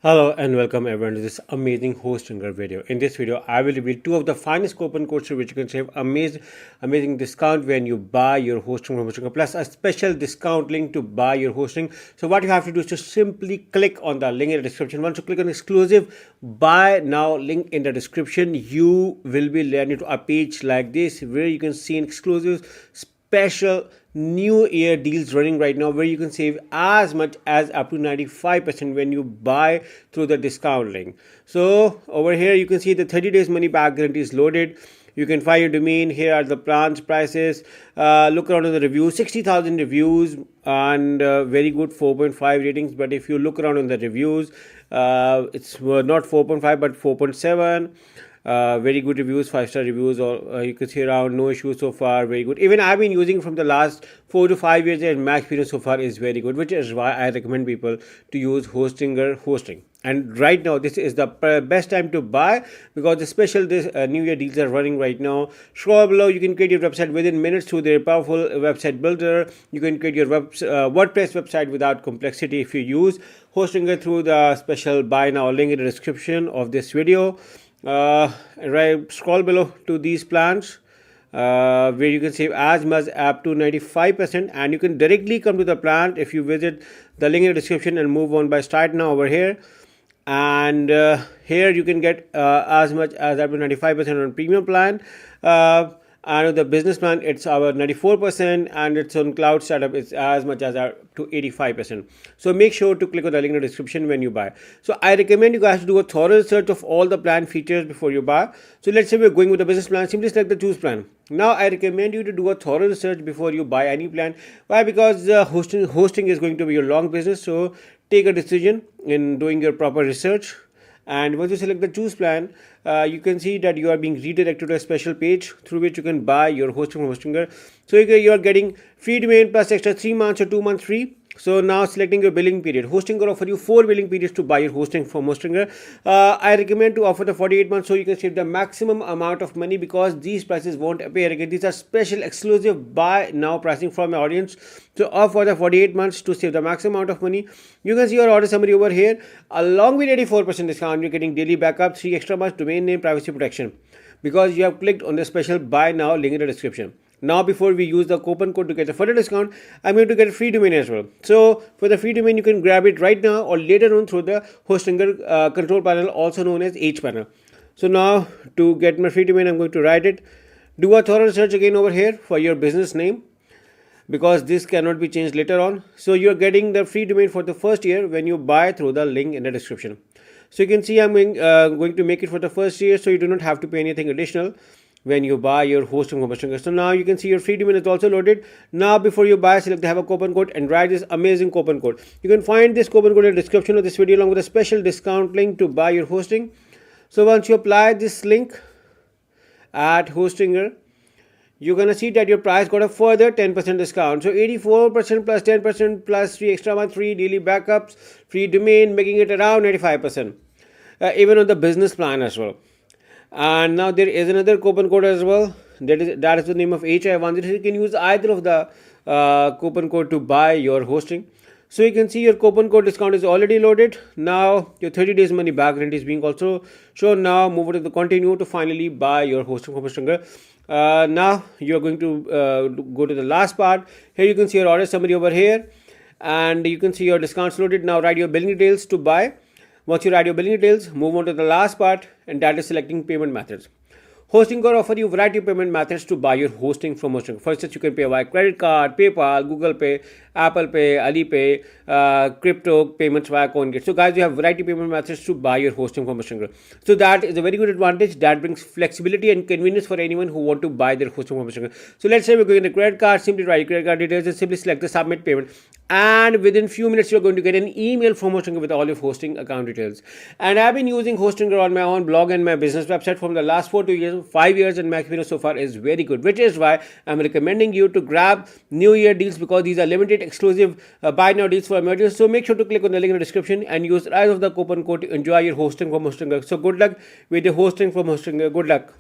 Hello and welcome everyone to this amazing Hostinger video. In this video, I will reveal two of the finest coupon codes through which you can save amazing discount when you buy your hosting from Hostinger, plus a special discount link to buy your hosting. So what you have to do is just simply click on the link in the description. Once you click on exclusive buy now link in the description, you will be landed to a page like this where you can see an exclusive special new year deals running right now where you can save as much as up to 95% when you buy through the discount link. So over here you can see the 30 days money back guarantee is loaded. You can find your domain. Here are the plans prices. Look around in the reviews, 60,000 reviews and very good 4.5 ratings. But if you look around in the reviews, it's not 4.5 but 4.7. Very good reviews, 5-star reviews, or you can see around no issues so far, very good. Even I've been using from the last 4 to 5 years and my experience so far is very good, which is why I recommend people to use Hostinger hosting. And right now this is the best time to buy because the special new year deals are running right now. Scroll below, you can create your website within minutes through their powerful website builder. You can create your WordPress website without complexity if you use Hostinger through the special buy now link in the description of this video. Right, scroll below to these plans where you can save as much up to 95%, and you can directly come to the plan if you visit the link in the description and move on by start now over here. And here you can get as much as up to 95% on premium plan. And the business plan, it's our 94%, and it's on cloud startup, it's as much as to 85%. So make sure to click on the link in the description when you buy. So I recommend you guys to do a thorough research of all the plan features before you buy. So let's say we're going with the business plan, simply select the choose plan. Now I recommend you to do a thorough research before you buy any plan. Why? Because hosting is going to be your long business. So take a decision in doing your proper research. And once you select the choose plan, you can see that you are being redirected to a special page through which you can buy your hosting from Hostinger. So you are getting free domain plus extra 3 months or 2 months free. So now selecting your billing period, Hostinger offer you 4 billing periods to buy your hosting from Hostinger. I recommend to offer the 48 months so you can save the maximum amount of money because these prices won't appear again. These are special exclusive buy now pricing from my audience. So offer the 48 months to save the maximum amount of money. You can see your order summary over here. Along with 84% discount, you're getting daily backup, 3 extra months domain name privacy protection because you have clicked on the special buy now link in the description. Now before we use the coupon code to get a further discount, I'm going to get a free domain as well. So for the free domain, you can grab it right now or later on through the Hostinger control panel, also known as HPanel. So now to get my free domain, I'm going to write it. Do a thorough search again over here for your business name because this cannot be changed later on. So you're getting the free domain for the first year when you buy through the link in the description. So you can see I'm going to make it for the first year, so you do not have to pay anything additional when you buy your hosting from Hostinger. So now you can see your free domain is also loaded. Now before you buy, select the have a coupon code and write this amazing coupon code. You can find this coupon code in the description of this video along with a special discount link to buy your hosting. So once you apply this link at Hostinger, you're gonna see that your price got a further 10% discount. So 84% plus 10% plus 3 extra month free daily backups, free domain, making it around 95%. Even on the business plan as well. And now there is another coupon code as well. That is the name of HI1. You can use either of the coupon code to buy your hosting. So you can see your coupon code discount is already loaded. Now your 30 days money back guarantee is being also shown. Now move to the continue to finally buy your hosting from Hostinger. Now you're going to go to the last part. Here you can see your order summary over here, and you can see your discounts loaded. Now write your billing details to buy. Once you write your billing details, move on to the last part, and that is selecting payment methods. Hostinger offer you a variety of payment methods to buy your hosting from Hostinger. For instance, you can pay via credit card, PayPal, Google Pay, Apple Pay, Alipay, crypto payments via CoinGate. So guys, you have variety of payment methods to buy your hosting from Hostinger. So that is a very good advantage. That brings flexibility and convenience for anyone who want to buy their hosting from Hostinger. So let's say we're going to credit card, simply write your credit card details and simply select the submit payment. And within few minutes, you're going to get an email from Hostinger with all your hosting account details. And I've been using Hostinger on my own blog and my business website from the last 5 years, and my experience so far is very good, which is why I'm recommending you to grab New Year deals because these are limited exclusive buy now deals for emergers. So make sure to click on the link in the description and use the coupon code to enjoy your hosting from Hostinger. So good luck with your hosting from Hostinger. Good luck.